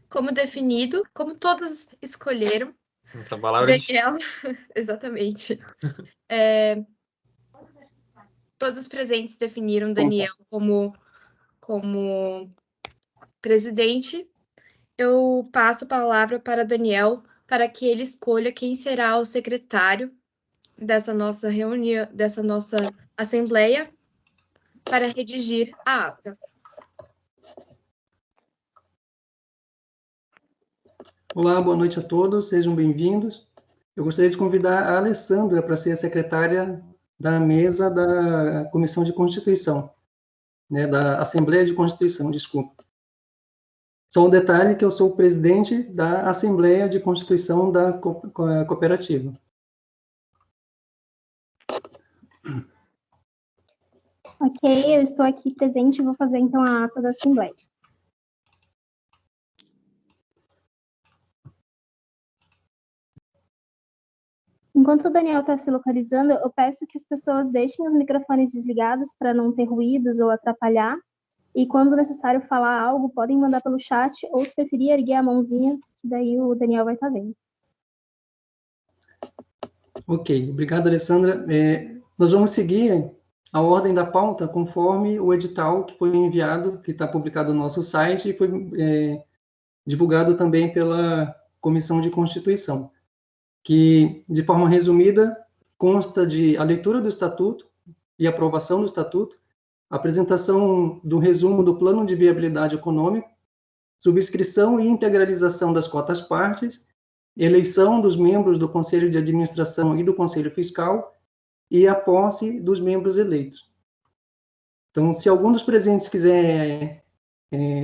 como definido, como todos escolheram. Essa palavra Daniel, exatamente. Todos os presentes definiram Daniel como presidente. Eu passo a palavra para Daniel para que ele escolha quem será o secretário dessa nossa reunião, dessa nossa assembleia, para redigir a ata. Olá, boa noite a todos, sejam bem-vindos. Eu gostaria de convidar a Alessandra para ser a secretária da mesa da Comissão de Constituição, né, da Assembleia de Constituição, desculpa. Só um detalhe que eu sou o presidente da Assembleia de Constituição da cooperativa. Ok, eu estou aqui presente e vou fazer então a ata da Assembleia. Enquanto o Daniel está se localizando, eu peço que as pessoas deixem os microfones desligados para não ter ruídos ou atrapalhar. E quando necessário falar algo, podem mandar pelo chat ou, se preferir, erguer a mãozinha, que daí o Daniel vai estar vendo. Ok, obrigado, Alessandra. Nós vamos seguir a ordem da pauta conforme o edital que foi enviado, que está publicado no nosso site e foi divulgado também pela Comissão de Constituição, que, de forma resumida, consta de a leitura do Estatuto e aprovação do Estatuto, apresentação do resumo do Plano de Viabilidade Econômica, subscrição e integralização das cotas-partes, eleição dos membros do Conselho de Administração e do Conselho Fiscal e a posse dos membros eleitos. Então, se algum dos presentes quiser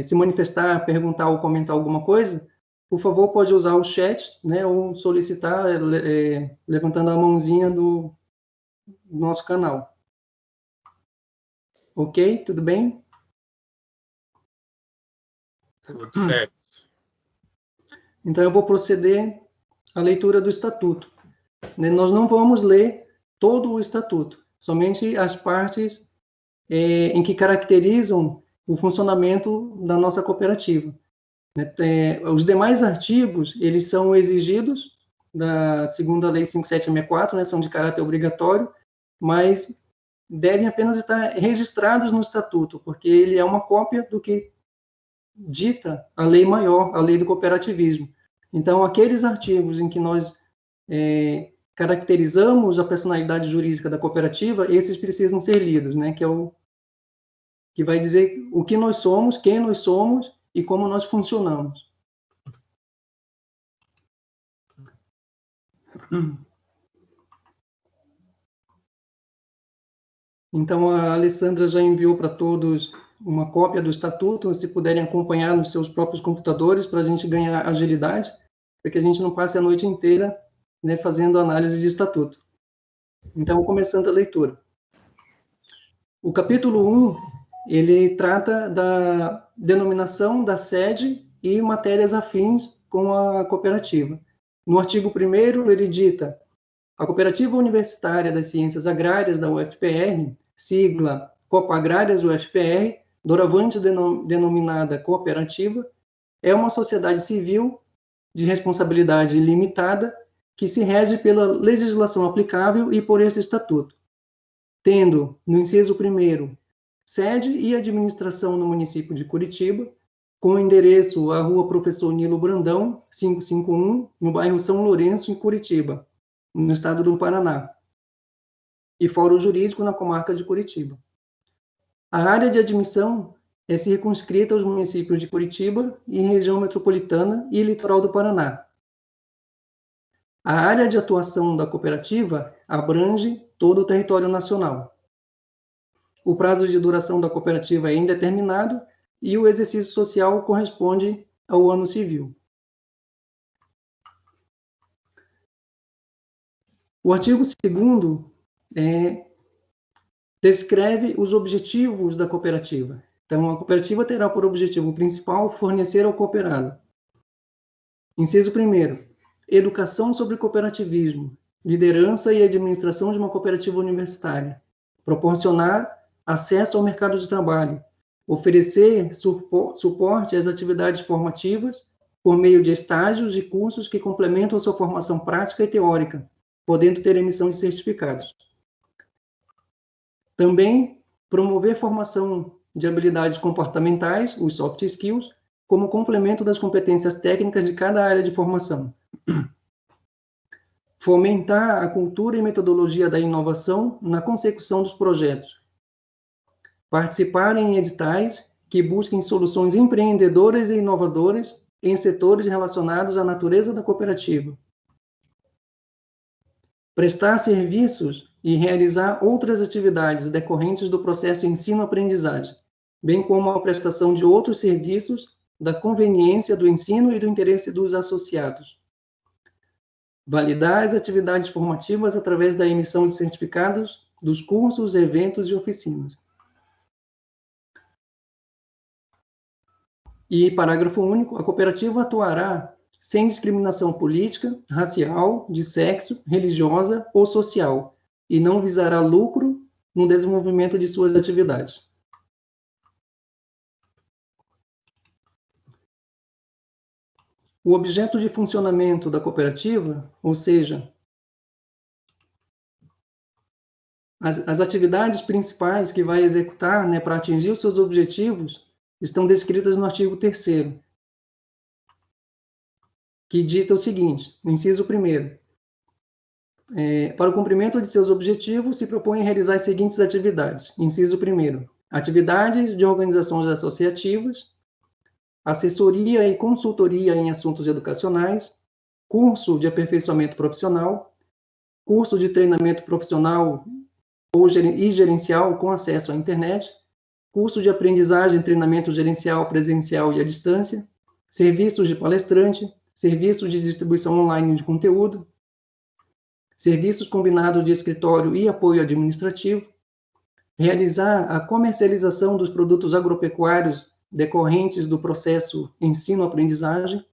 se manifestar, perguntar ou comentar alguma coisa, por favor, pode usar o chat, né, ou solicitar levantando a mãozinha do nosso canal. Ok? Tudo bem? Tudo certo. Então, eu vou proceder à leitura do Estatuto. Nós não vamos ler todo o Estatuto, somente as partes em que caracterizam o funcionamento da nossa cooperativa. Os demais artigos, eles são exigidos da segunda Lei 5764, né, são de caráter obrigatório, mas devem apenas estar registrados no Estatuto, porque ele é uma cópia do que dita a lei maior, a lei do cooperativismo. Então, aqueles artigos em que nós caracterizamos a personalidade jurídica da cooperativa, esses precisam ser lidos, né, que é o que vai dizer o que nós somos, quem nós somos e como nós funcionamos. Então, a Alessandra já enviou para todos uma cópia do Estatuto, se puderem acompanhar nos seus próprios computadores, para a gente ganhar agilidade, para que a gente não passe a noite inteira, né, fazendo análise de Estatuto. Então, começando a leitura. O capítulo 1, ele trata da denominação da sede e matérias afins com a cooperativa. No artigo 1º, ele dita: a Cooperativa Universitária das Ciências Agrárias da UFPR, sigla Copagrárias UFPR, doravante denominada cooperativa, é uma sociedade civil de responsabilidade limitada que se rege pela legislação aplicável e por esse estatuto, tendo, no inciso 1º, sede e administração no município de Curitiba, com endereço à Rua Professor Nilo Brandão, 551, no bairro São Lourenço, em Curitiba, no estado do Paraná, e fórum jurídico na comarca de Curitiba. A área de admissão é circunscrita aos municípios de Curitiba e região metropolitana e litoral do Paraná. A área de atuação da cooperativa abrange todo o território nacional. O prazo de duração da cooperativa é indeterminado e o exercício social corresponde ao ano civil. O artigo 2º descreve os objetivos da cooperativa. Então, a cooperativa terá por objetivo principal fornecer ao cooperado. Inciso 1º, educação sobre cooperativismo, liderança e administração de uma cooperativa universitária, proporcionar acesso ao mercado de trabalho, oferecer suporte às atividades formativas por meio de estágios e cursos que complementam a sua formação prática e teórica, podendo ter emissão de certificados. Também promover formação de habilidades comportamentais, os soft skills, como complemento das competências técnicas de cada área de formação. Fomentar a cultura e metodologia da inovação na consecução dos projetos. Participar em editais que busquem soluções empreendedoras e inovadoras em setores relacionados à natureza da cooperativa. Prestar serviços e realizar outras atividades decorrentes do processo ensino-aprendizagem, bem como a prestação de outros serviços da conveniência do ensino e do interesse dos associados. Validar as atividades formativas através da emissão de certificados dos cursos, eventos e oficinas. E parágrafo único, a cooperativa atuará sem discriminação política, racial, de sexo, religiosa ou social, e não visará lucro no desenvolvimento de suas atividades. O objeto de funcionamento da cooperativa, ou seja, as atividades principais que vai executar, né, para atingir os seus objetivos, estão descritas no artigo 3º, que dita o seguinte, no inciso 1º, para o cumprimento de seus objetivos, se propõe realizar as seguintes atividades. Inciso 1º, atividades de organizações associativas, assessoria e consultoria em assuntos educacionais, curso de aperfeiçoamento profissional, curso de treinamento profissional e gerencial com acesso à internet, curso de aprendizagem e treinamento gerencial presencial e à distância, serviços de palestrante, serviços de distribuição online de conteúdo, serviços combinados de escritório e apoio administrativo, realizar a comercialização dos produtos agropecuários decorrentes do processo ensino-aprendizagem,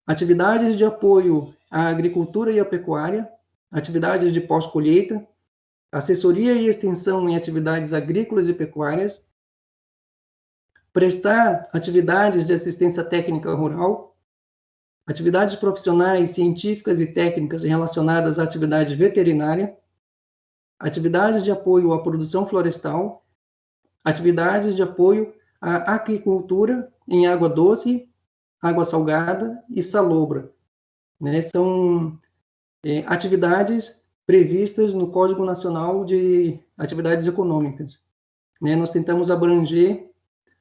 atividades de apoio à agricultura e à pecuária, atividades de pós-colheita, assessoria e extensão em atividades agrícolas e pecuárias, prestar atividades de assistência técnica rural, atividades profissionais, científicas e técnicas relacionadas à atividade veterinária, atividades de apoio à produção florestal, atividades de apoio à aquicultura em água doce, água salgada e salobra. Né? São atividades previstas no Código Nacional de Atividades Econômicas. Né? Nós tentamos abranger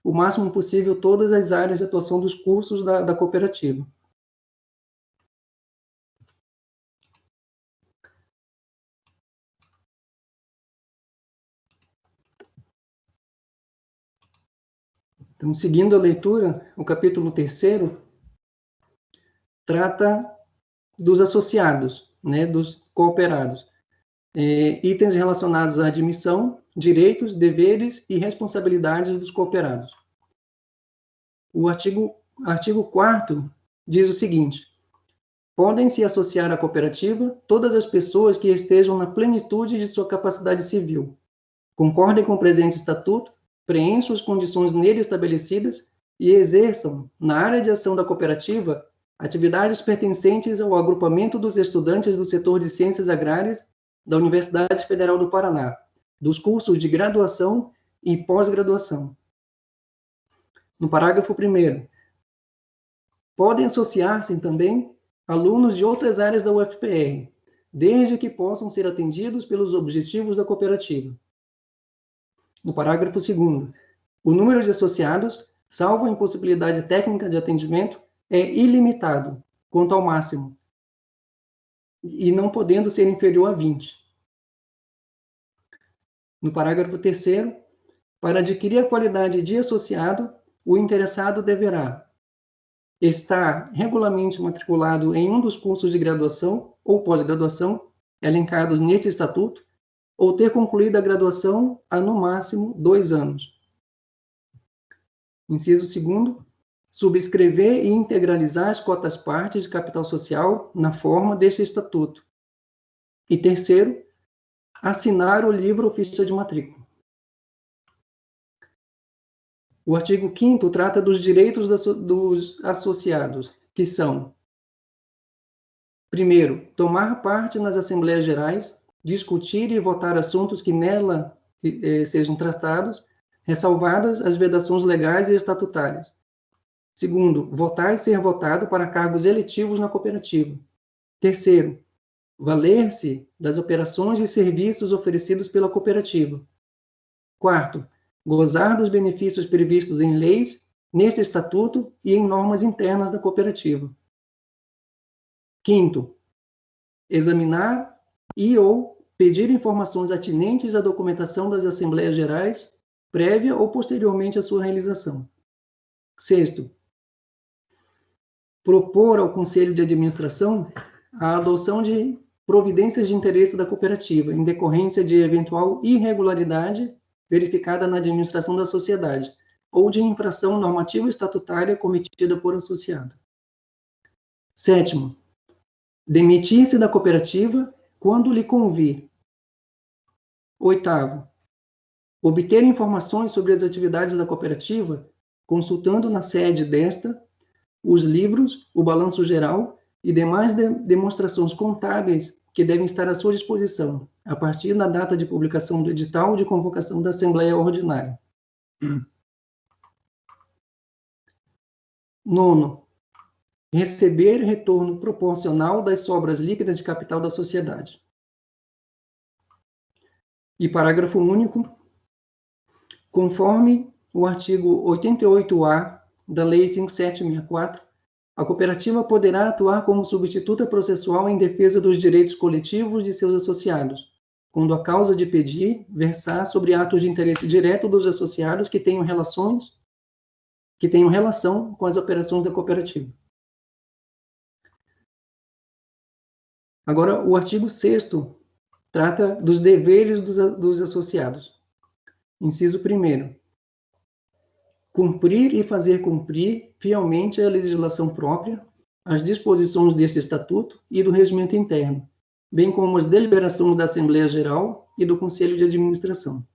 o máximo possível todas as áreas de atuação dos cursos da cooperativa. Então, seguindo a leitura, o capítulo 3º trata dos associados, né, dos cooperados. Itens relacionados à admissão, direitos, deveres e responsabilidades dos cooperados. O artigo 4º diz o seguinte: podem se associar à cooperativa todas as pessoas que estejam na plenitude de sua capacidade civil, concordem com o presente estatuto, preencham as condições nele estabelecidas e exerçam, na área de ação da cooperativa, atividades pertencentes ao agrupamento dos estudantes do setor de ciências agrárias da Universidade Federal do Paraná, dos cursos de graduação e pós-graduação. No parágrafo 1º, podem associar-se também alunos de outras áreas da UFPR, desde que possam ser atendidos pelos objetivos da cooperativa. No parágrafo 2º, o número de associados, salvo a impossibilidade técnica de atendimento, é ilimitado, quanto ao máximo, e não podendo ser inferior a 20. No parágrafo 3º, para adquirir a qualidade de associado, o interessado deverá estar regularmente matriculado em um dos cursos de graduação ou pós-graduação elencados neste estatuto, ou ter concluído a graduação há, no máximo, 2 anos. Inciso 2º, subscrever e integralizar as cotas-partes de capital social na forma deste estatuto. E 3º, assinar o livro ou ficha de matrícula. O artigo 5º trata dos direitos dos associados, que são: primeiro, tomar parte nas Assembleias Gerais, discutir e votar assuntos que nela sejam tratados, ressalvadas as vedações legais e estatutárias. Segundo, votar e ser votado para cargos eletivos na cooperativa. Terceiro, valer-se das operações e serviços oferecidos pela cooperativa. Quarto, gozar dos benefícios previstos em leis, neste estatuto e em normas internas da cooperativa. Quinto, examinar e ou pedir informações atinentes à documentação das Assembleias Gerais, prévia ou posteriormente à sua realização. Sexto, propor ao Conselho de Administração a adoção de providências de interesse da cooperativa, em decorrência de eventual irregularidade verificada na administração da sociedade, ou de infração normativa estatutária cometida por associado. Sétimo, demitir-se da cooperativa quando lhe convir. Oitavo, obter informações sobre as atividades da cooperativa, consultando na sede desta os livros, o balanço geral e demais demonstrações contábeis que devem estar à sua disposição, a partir da data de publicação do edital de convocação da Assembleia Ordinária. Nono, receber retorno proporcional das sobras líquidas de capital da sociedade. E parágrafo único, conforme o artigo 88-A da Lei 5764, a cooperativa poderá atuar como substituta processual em defesa dos direitos coletivos de seus associados, quando a causa de pedir versar sobre atos de interesse direto dos associados que tenham relação com as operações da cooperativa. Agora, o artigo 6º trata dos deveres dos associados. Inciso 1º. Cumprir e fazer cumprir fielmente a legislação própria, as disposições deste estatuto e do regimento interno, bem como as deliberações da Assembleia Geral e do Conselho de Administração.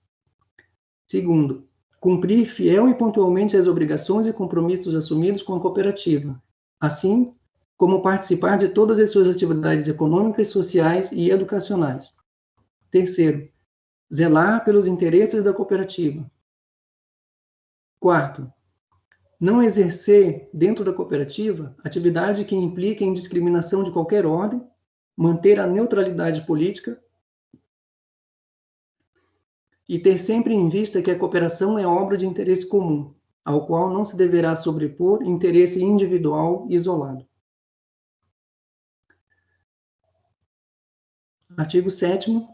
Segundo, cumprir fiel e pontualmente as obrigações e compromissos assumidos com a cooperativa, assim como participar de todas as suas atividades econômicas, sociais e educacionais. Terceiro, zelar pelos interesses da cooperativa. Quarto, não exercer dentro da cooperativa atividade que implique em discriminação de qualquer ordem, manter a neutralidade política e ter sempre em vista que a cooperação é obra de interesse comum, ao qual não se deverá sobrepor interesse individual e isolado. Artigo 7º.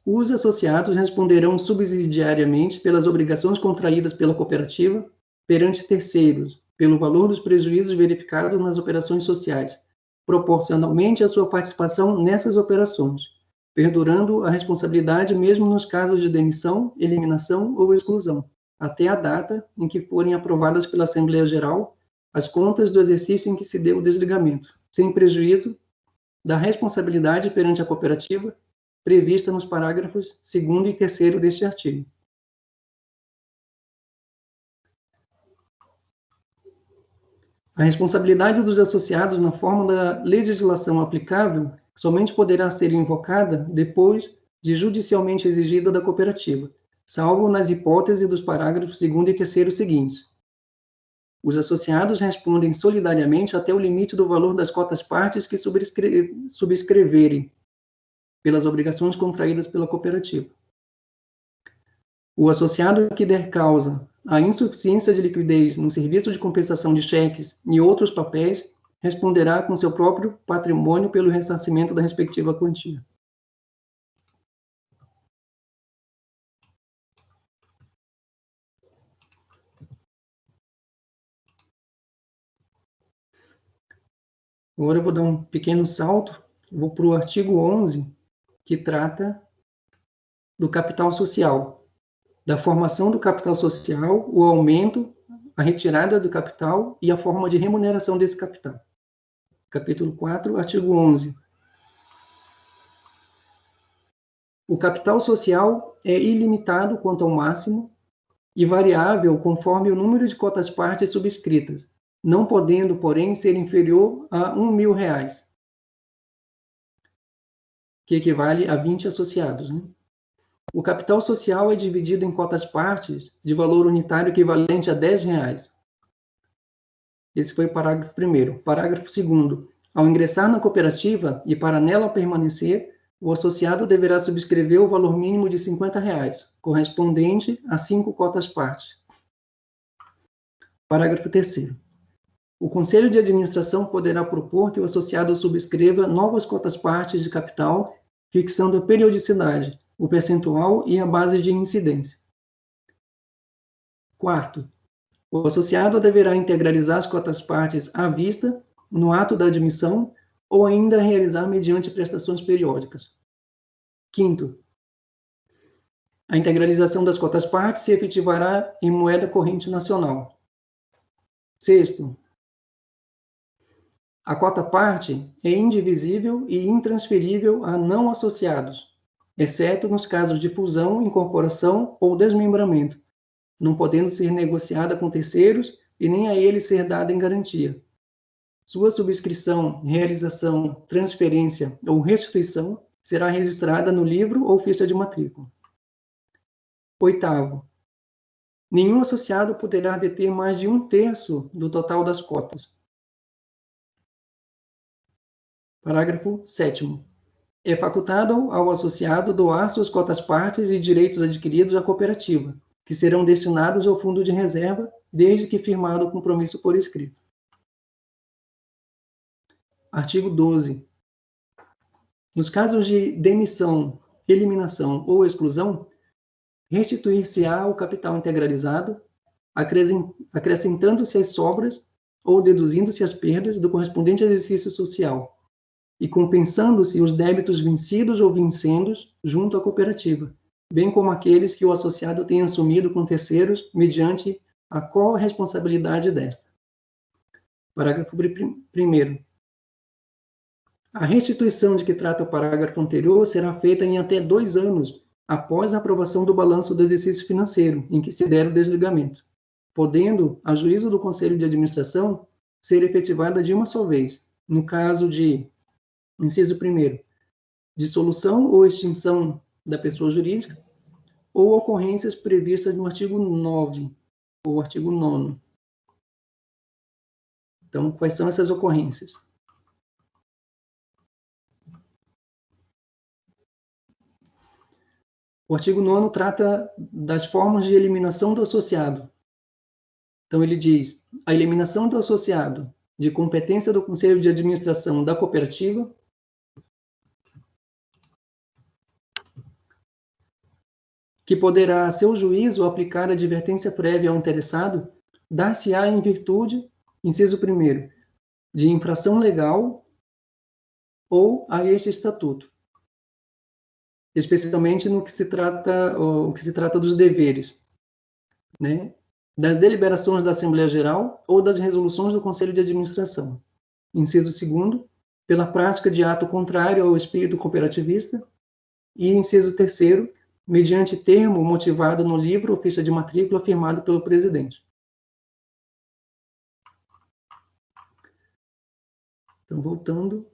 Os associados responderão subsidiariamente pelas obrigações contraídas pela cooperativa perante terceiros, pelo valor dos prejuízos verificados nas operações sociais, proporcionalmente à sua participação nessas operações, perdurando a responsabilidade mesmo nos casos de demissão, eliminação ou exclusão, até a data em que forem aprovadas pela Assembleia Geral as contas do exercício em que se deu o desligamento, sem prejuízo da responsabilidade perante a cooperativa prevista nos parágrafos 2º e 3º deste artigo. A responsabilidade dos associados na forma da legislação aplicável somente poderá ser invocada depois de judicialmente exigida da cooperativa, salvo nas hipóteses dos parágrafos 2º e 3º seguintes. Os associados respondem solidariamente até o limite do valor das cotas-partes que subscreverem pelas obrigações contraídas pela cooperativa. O associado que der causa à insuficiência de liquidez no serviço de compensação de cheques e outros papéis responderá com seu próprio patrimônio pelo ressarcimento da respectiva quantia. Agora eu vou dar um pequeno salto, vou para o artigo 11, que trata do capital social, da formação do capital social, o aumento, a retirada do capital e a forma de remuneração desse capital. Capítulo 4, artigo 11. O capital social é ilimitado quanto ao máximo e variável conforme o número de cotas partes subscritas, não podendo, porém, ser inferior a R$1.000, que equivale a 20 associados. Né? O capital social é dividido em cotas partes de valor unitário equivalente a R$10. Esse foi o parágrafo 1º. Parágrafo 2º. Ao ingressar na cooperativa e para nela permanecer, o associado deverá subscrever o valor mínimo de R$50, correspondente a 5 cotas partes. Parágrafo 3º. O Conselho de Administração poderá propor que o associado subscreva novas cotas partes de capital, fixando a periodicidade, o percentual e a base de incidência. Quarto, o associado deverá integralizar as cotas partes à vista, no ato da admissão, ou ainda realizar mediante prestações periódicas. Quinto, a integralização das cotas partes se efetivará em moeda corrente nacional. Sexto, a cota parte é indivisível e intransferível a não associados, exceto nos casos de fusão, incorporação ou desmembramento, não podendo ser negociada com terceiros e nem a eles ser dada em garantia. Sua subscrição, realização, transferência ou restituição será registrada no livro ou ficha de matrícula. Oitavo, nenhum associado poderá deter mais de 1/3 do total das cotas. Parágrafo 7º. É facultado ao associado doar suas cotas partes e direitos adquiridos à cooperativa, que serão destinados ao fundo de reserva, desde que firmado o compromisso por escrito. Artigo 12. Nos casos de demissão, eliminação ou exclusão, restituir-se-á o capital integralizado, acrescentando-se as sobras ou deduzindo-se as perdas do correspondente exercício social e compensando-se os débitos vencidos ou vincendos junto à cooperativa, bem como aqueles que o associado tenha assumido com terceiros mediante a corresponsabilidade desta. Parágrafo 1º. A restituição de que trata o parágrafo anterior será feita em até 2 anos após a aprovação do balanço do exercício financeiro, em que se der o desligamento, podendo, a juízo do Conselho de Administração, ser efetivada de uma só vez, no caso de, inciso 1º, dissolução ou extinção da pessoa jurídica, ou ocorrências previstas no artigo 9, ou artigo 9º. Então, quais são essas ocorrências? O artigo 9º trata das formas de eliminação do associado. Então, ele diz: a eliminação do associado de competência do Conselho de Administração da cooperativa, que poderá, a seu juízo, aplicar advertência prévia ao interessado, dar-se-á em virtude, inciso 1º, de infração legal ou a este estatuto, especialmente no que se trata dos deveres, né? Das deliberações da Assembleia Geral ou das resoluções do Conselho de Administração. Inciso 2º, pela prática de ato contrário ao espírito cooperativista. E inciso 3º, mediante termo motivado no livro ou ficha de matrícula firmado pelo presidente. Então, voltando.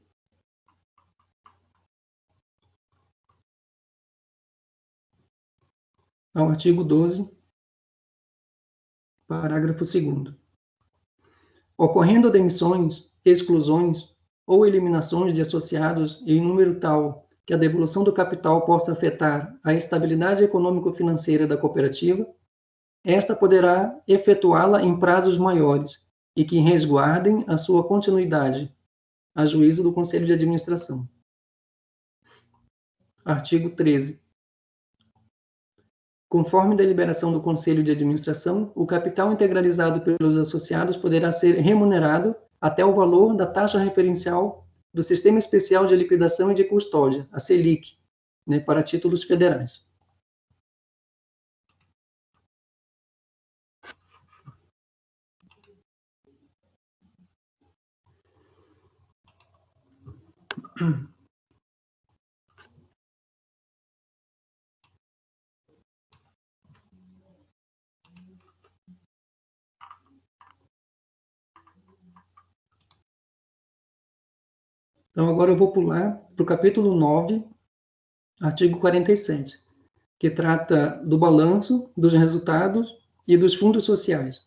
Ao artigo 12, parágrafo 2º. Ocorrendo demissões, exclusões ou eliminações de associados em número tal que a devolução do capital possa afetar a estabilidade econômico-financeira da cooperativa, esta poderá efetuá-la em prazos maiores e que resguardem a sua continuidade, a juízo do Conselho de Administração. Artigo 13. Conforme deliberação do Conselho de Administração, o capital integralizado pelos associados poderá ser remunerado até o valor da taxa referencial do Sistema Especial de Liquidação e de Custódia, a Selic, né, para títulos federais. Então, agora eu vou pular para o capítulo 9, artigo 47, que trata do balanço, dos resultados e dos fundos sociais.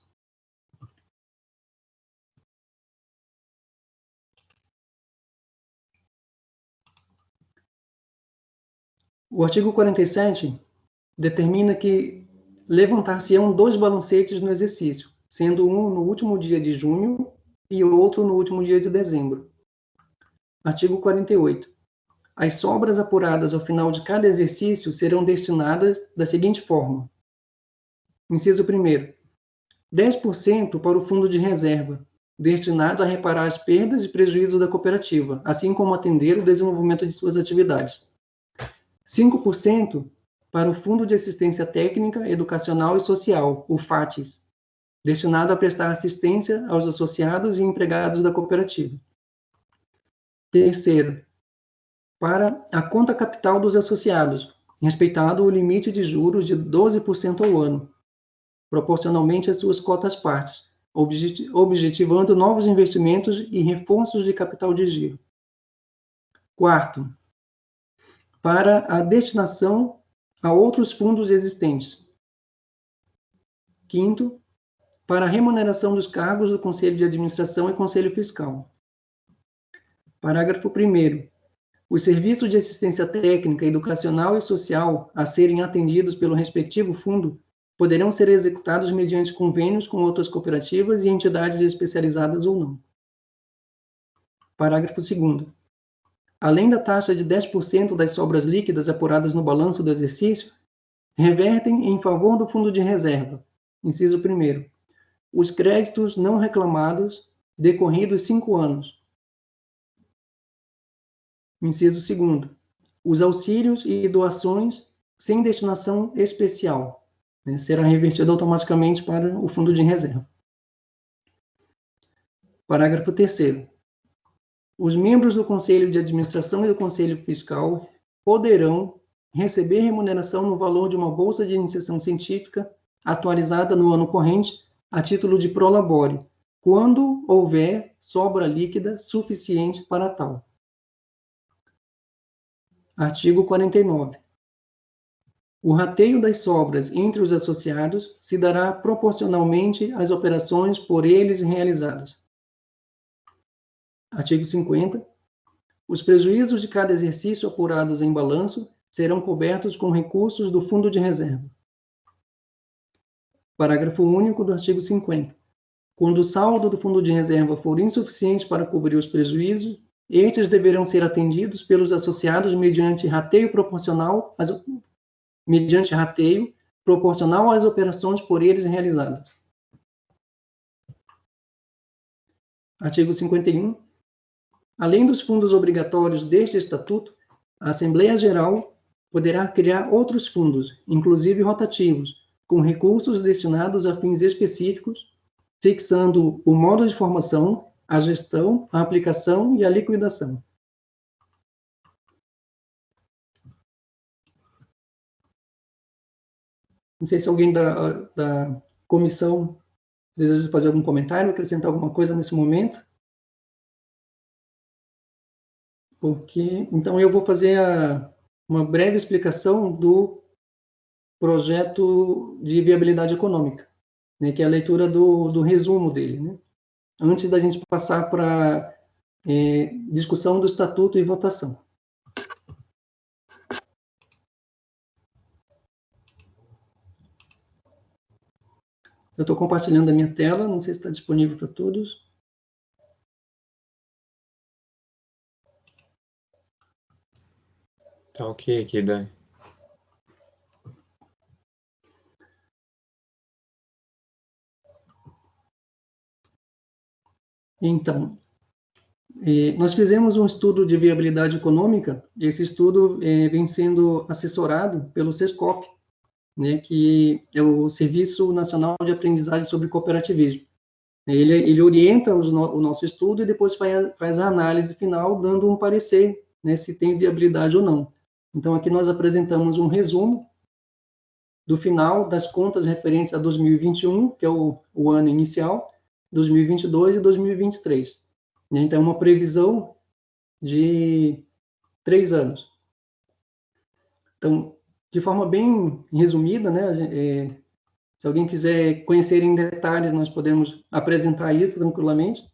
O artigo 47 determina que levantar-se-ão 2 balancetes no exercício, sendo um no último dia de junho e o outro no último dia de dezembro. Artigo 48. As sobras apuradas ao final de cada exercício serão destinadas da seguinte forma. Inciso 1º. 10% para o fundo de reserva, destinado a reparar as perdas e prejuízos da cooperativa, assim como atender o desenvolvimento de suas atividades. 5% para o Fundo de Assistência Técnica, Educacional e Social, o FATES, destinado a prestar assistência aos associados e empregados da cooperativa. Terceiro, para a conta capital dos associados, respeitado o limite de juros de 12% ao ano, proporcionalmente às suas cotas-partes, objetivando novos investimentos e reforços de capital de giro. Quarto, para a destinação a outros fundos existentes. Quinto, para a remuneração dos cargos do Conselho de Administração e Conselho Fiscal. Parágrafo 1º. Os serviços de assistência técnica, educacional e social a serem atendidos pelo respectivo fundo poderão ser executados mediante convênios com outras cooperativas e entidades especializadas ou não. Parágrafo 2º. Além da taxa de 10% das sobras líquidas apuradas no balanço do exercício, revertem em favor do fundo de reserva. Inciso 1º. Os créditos não reclamados decorridos 5 anos. Inciso 2º. Os auxílios e doações sem destinação especial, será revertido automaticamente para o fundo de reserva. Parágrafo 3º. Os membros do Conselho de Administração e do Conselho Fiscal poderão receber remuneração no valor de uma bolsa de iniciação científica atualizada no ano corrente a título de prolabore, quando houver sobra líquida suficiente para tal. Artigo 49. O rateio das sobras entre os associados se dará proporcionalmente às operações por eles realizadas. Artigo 50. Os prejuízos de cada exercício apurados em balanço serão cobertos com recursos do fundo de reserva. Parágrafo único do artigo 50. Quando o saldo do fundo de reserva for insuficiente para cobrir os prejuízos, estes deverão ser atendidos pelos associados mediante rateio proporcional às operações por eles realizadas. Artigo 51. Além dos fundos obrigatórios deste Estatuto, a Assembleia Geral poderá criar outros fundos, inclusive rotativos, com recursos destinados a fins específicos, fixando o modo de formação, a gestão, a aplicação e a liquidação. Não sei se alguém da comissão deseja fazer algum comentário, acrescentar alguma coisa nesse momento. Então, eu vou fazer uma breve explicação do projeto de viabilidade econômica, que é a leitura do resumo dele, antes da gente passar para discussão do estatuto e votação. Eu estou compartilhando a minha tela, não sei se está disponível para todos. Tá ok aqui, Dani. Então, nós fizemos um estudo de viabilidade econômica, e esse estudo vem sendo assessorado pelo SESCOP, que é o Serviço Nacional de Aprendizagem sobre Cooperativismo. Ele orienta o nosso estudo e depois faz a análise final, dando um parecer, se tem viabilidade ou não. Então, aqui nós apresentamos um resumo do final das contas referentes a 2021, que é o ano inicial, 2022 e 2023. Então, uma previsão de 3 anos. Então, de forma bem resumida, né, se alguém quiser conhecer em detalhes, nós podemos apresentar isso tranquilamente.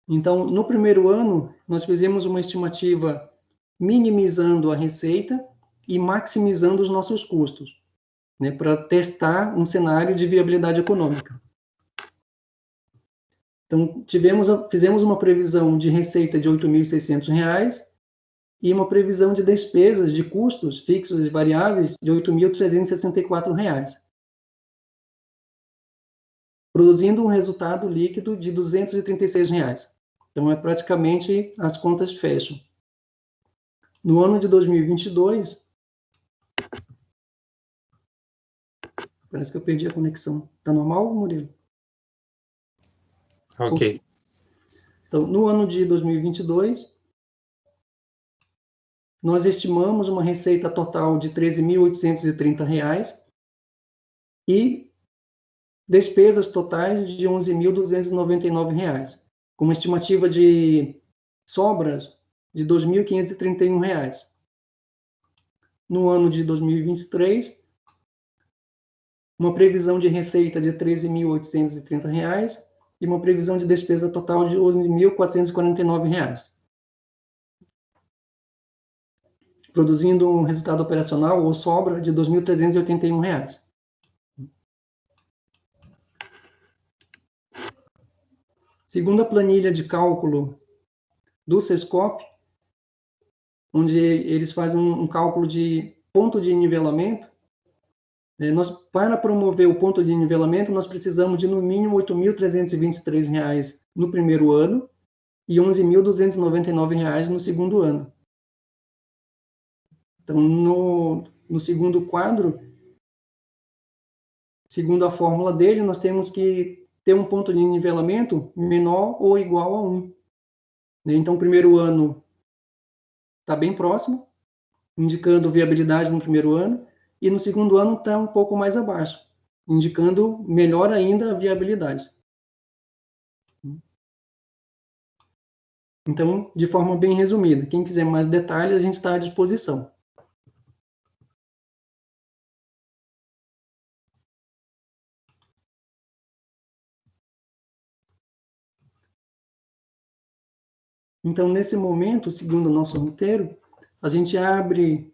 Então, no primeiro ano, nós fizemos uma estimativa minimizando a receita e maximizando os nossos custos, né, para testar um cenário de viabilidade econômica. Então, fizemos uma previsão de receita de R$ 8.600 e uma previsão de despesas, de custos fixos e variáveis de R$ 8.364, produzindo um resultado líquido de R$ 236. Então, é praticamente as contas fecham. No ano de 2022, parece que eu perdi a conexão. Está normal, Murilo? Ok. Então, no ano de 2022, nós estimamos uma receita total de R$ 13.830 e despesas totais de R$ 11.299, com uma estimativa de sobras de R$ 2.531. No ano de 2023, uma previsão de receita de R$ 13.830 e uma previsão de despesa total de R$ 11.449, produzindo um resultado operacional ou sobra de R$ 2.381. Segundo a planilha de cálculo do Sescop, onde eles fazem um cálculo de ponto de nivelamento, para promover o ponto de nivelamento, nós precisamos de, no mínimo, R$ 8.323 no primeiro ano e R$ 11.299 no segundo ano. Então, no segundo quadro, segundo a fórmula dele, nós temos que ter um ponto de nivelamento menor ou igual a 1. Então, o primeiro ano está bem próximo, indicando viabilidade no primeiro ano, e no segundo ano está um pouco mais abaixo, indicando melhor ainda a viabilidade. Então, de forma bem resumida, quem quiser mais detalhes, a gente está à disposição. Então, nesse momento, segundo o nosso roteiro, a gente abre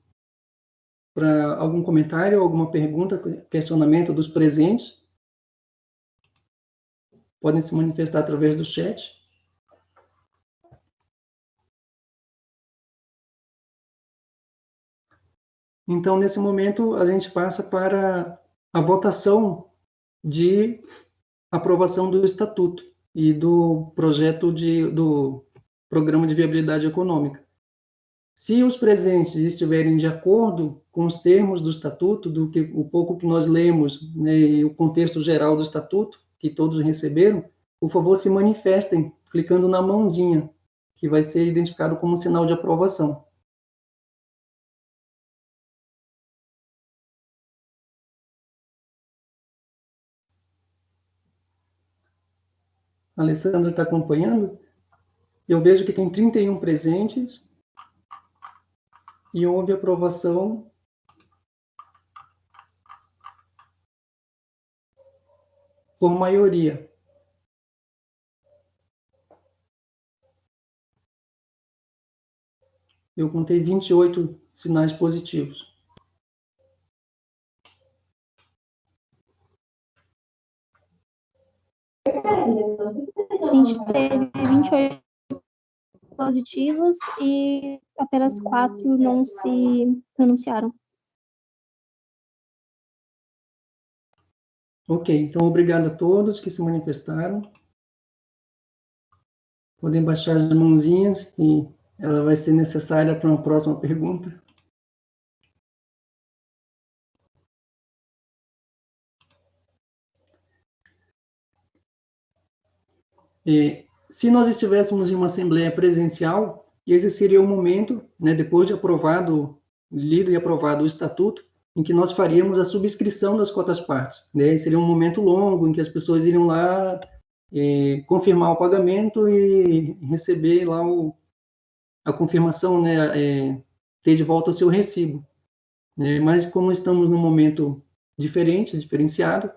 para algum comentário, alguma pergunta, questionamento dos presentes. Podem se manifestar através do chat. Então, nesse momento, a gente passa para a votação de aprovação do estatuto e do projeto do programa de viabilidade econômica. Se os presentes estiverem de acordo com os termos do estatuto, o pouco que nós lemos, né, e o contexto geral do estatuto, que todos receberam, por favor, se manifestem, clicando na mãozinha, que vai ser identificado como sinal de aprovação. A Alessandra está acompanhando? Eu vejo que tem 31 presentes e houve aprovação por maioria. Eu contei 28 sinais positivos. A gente teve 28 positivos e apenas 4 não se pronunciaram. Ok, então obrigado a todos que se manifestaram. Podem baixar as mãozinhas, que ela vai ser necessária para uma próxima pergunta. Se nós estivéssemos em uma assembleia presencial, esse seria o momento, né, depois de aprovado, lido e aprovado o estatuto, em que nós faríamos a subscrição das cotas-partes, né? Seria um momento longo em que as pessoas iriam lá confirmar o pagamento e receber lá a confirmação, né? Ter de volta o seu recibo. Né? Mas como estamos num momento diferente, diferenciado,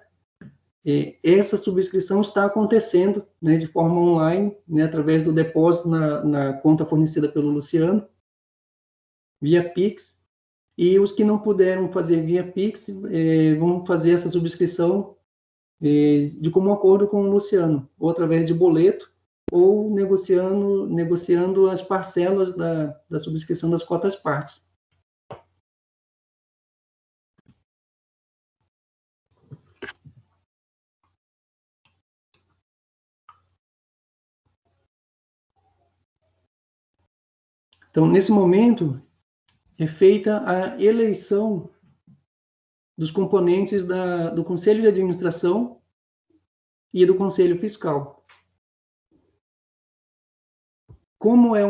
essa subscrição está acontecendo, né, de forma online, né, através do depósito na conta fornecida pelo Luciano, via Pix, e os que não puderam fazer via Pix vão fazer essa subscrição de comum acordo com o Luciano, ou através de boleto, ou negociando as parcelas da subscrição das cotas partes. Então, nesse momento, é feita a eleição dos componentes do Conselho de Administração e do Conselho Fiscal. Como é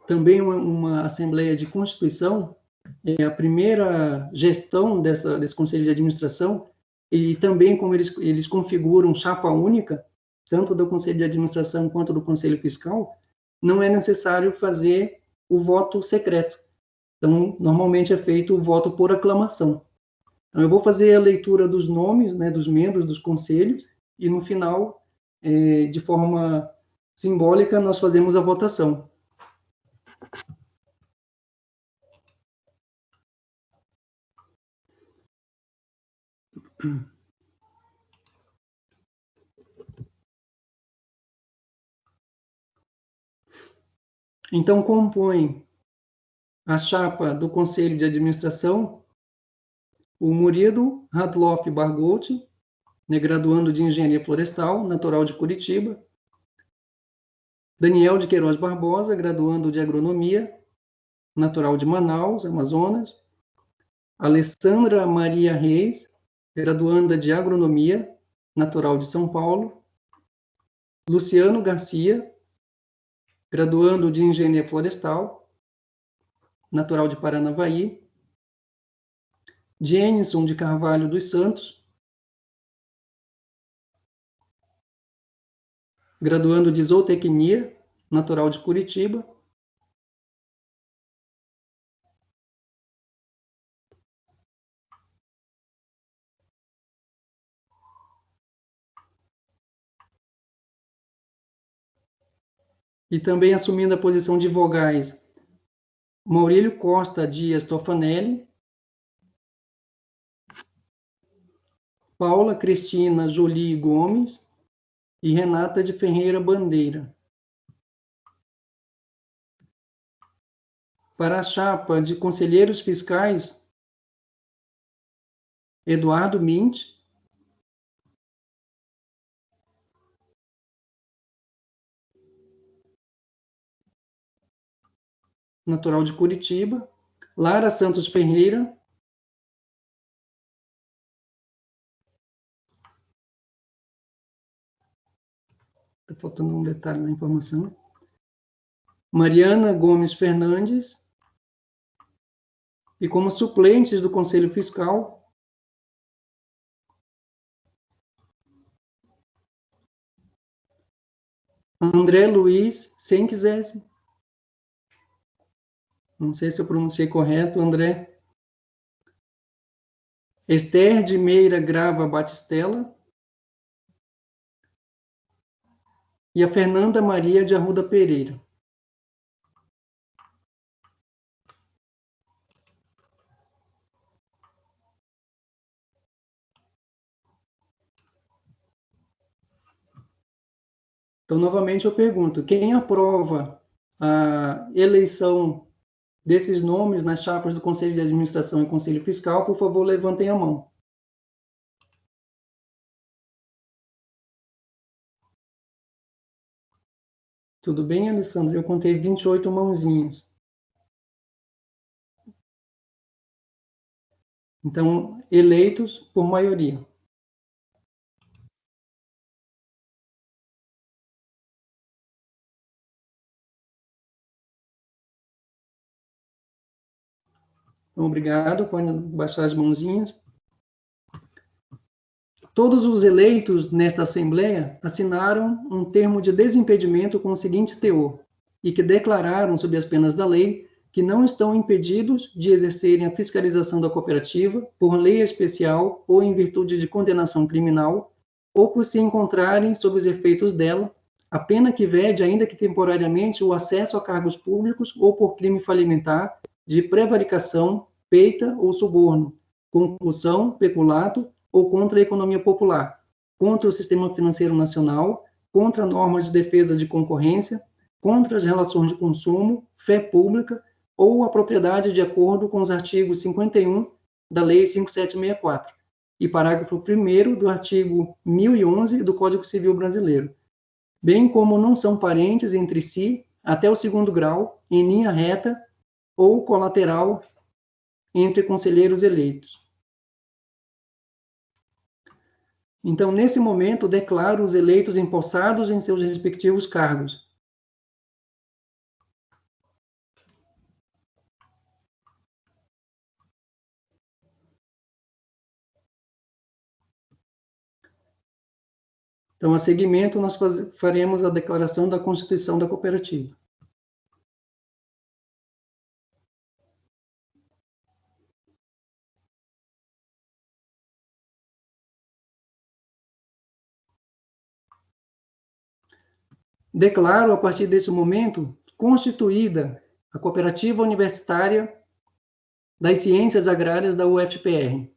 também uma Assembleia de Constituição, a primeira gestão desse Conselho de Administração, e também como eles configuram chapa única, tanto do Conselho de Administração quanto do Conselho Fiscal, não é necessário fazer o voto secreto. Então, normalmente é feito o voto por aclamação. Então, eu vou fazer a leitura dos nomes, né, dos membros dos conselhos, e no final, de forma simbólica, nós fazemos a votação. Então, compõe a chapa do Conselho de Administração o Murilo Radloff Bargotti, né, graduando de Engenharia Florestal, natural de Curitiba. Daniel de Queiroz Barbosa, graduando de Agronomia, natural de Manaus, Amazonas. Alessandra Maria Reis, graduanda de Agronomia, natural de São Paulo. Luciano Garcia, graduando de Engenharia Florestal, natural de Paranavaí. Jenison de Carvalho dos Santos, graduando de Zootecnia, natural de Curitiba. E também assumindo a posição de vogais, Maurílio Costa Dias Tofanelli, Paula Cristina Jolie Gomes e Renata de Ferreira Bandeira. Para a chapa de conselheiros fiscais, Eduardo Mint, natural de Curitiba. Lara Santos Ferreira, está faltando um detalhe na informação. Mariana Gomes Fernandes. E como suplentes do Conselho Fiscal, André Luiz Senquizese. Não sei se eu pronunciei correto, André. Esther de Meira Grava Batistella. E a Fernanda Maria de Arruda Pereira. Então, novamente, eu pergunto, quem aprova a eleição desses nomes nas chapas do Conselho de Administração e Conselho Fiscal, por favor, levantem a mão. Tudo bem, Alessandra? Eu contei 28 mãozinhas. Então, eleitos por maioria. Então, obrigado, pode baixar as mãozinhas. Todos os eleitos nesta Assembleia assinaram um termo de desimpedimento com o seguinte teor, e que declararam, sob as penas da lei, que não estão impedidos de exercerem a fiscalização da cooperativa por lei especial ou em virtude de condenação criminal, ou por se encontrarem sob os efeitos dela, a pena que vede, ainda que temporariamente, o acesso a cargos públicos ou por crime falimentar de prevaricação, peita ou suborno, concussão, peculato ou contra a economia popular, contra o sistema financeiro nacional, contra normas de defesa de concorrência, contra as relações de consumo, fé pública ou a propriedade de acordo com os artigos 51 da Lei 5764 e parágrafo 1º do artigo 1011 do Código Civil Brasileiro, bem como não são parentes entre si até o segundo grau, em linha reta ou colateral entre conselheiros eleitos. Então, nesse momento, declaro os eleitos empossados em seus respectivos cargos. Então, a seguimento, nós faremos a declaração da Constituição da cooperativa. Declaro, a partir desse momento, constituída a Cooperativa Universitária das Ciências Agrárias da UFPR.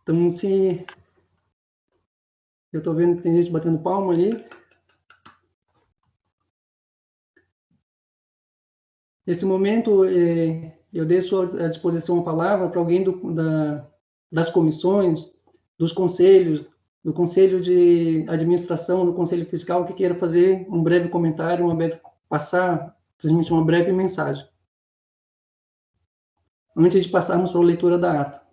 Então, se... Eu estou vendo que tem gente batendo palma ali. Nesse momento, eu deixo à disposição a palavra para alguém das comissões, dos conselhos, do Conselho de Administração, do Conselho Fiscal, que queira fazer um breve comentário, passar, simplesmente uma breve mensagem. Antes de passarmos para a leitura da ata.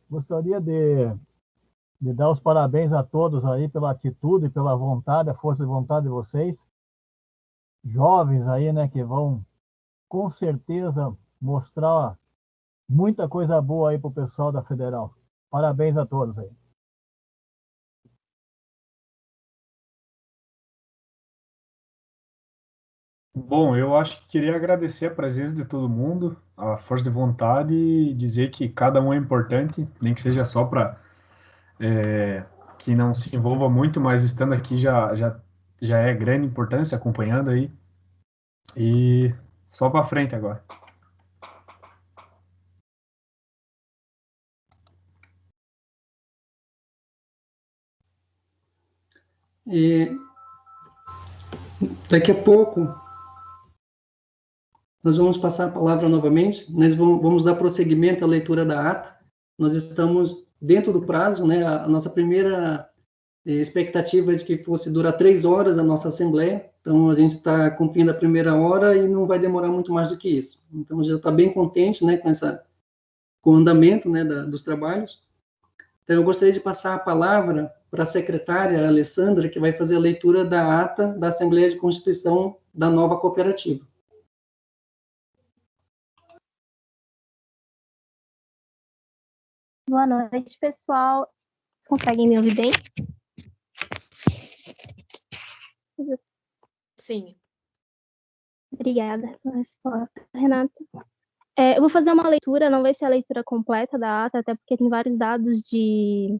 Gostaria de dar os parabéns a todos aí pela atitude, pela vontade, a força de vontade de vocês. Jovens aí, né, que vão com certeza mostrar muita coisa boa aí para o pessoal da Federal. Parabéns a todos aí. Bom, eu acho que queria agradecer a presença de todo mundo, a força de vontade e dizer que cada um é importante, nem que seja só para que não se envolva muito, mas estando aqui já é grande importância, acompanhando aí. E só para frente agora. E daqui a pouco nós vamos passar a palavra novamente, nós vamos dar prosseguimento à leitura da ata. Nós estamos dentro do prazo, né? A nossa primeira expectativa é de que fosse durar 3 horas a nossa assembleia, então a gente está cumprindo a primeira hora e não vai demorar muito mais do que isso. Então já está bem contente, né, com o andamento, né, dos trabalhos. Então eu gostaria de passar a palavra para a secretária Alessandra, que vai fazer a leitura da ata da Assembleia de Constituição da nova cooperativa. Boa noite, pessoal. Vocês conseguem me ouvir bem? Sim. Obrigada pela resposta, Renata. Eu vou fazer uma leitura, não vai ser a leitura completa da ata, até porque tem vários dados de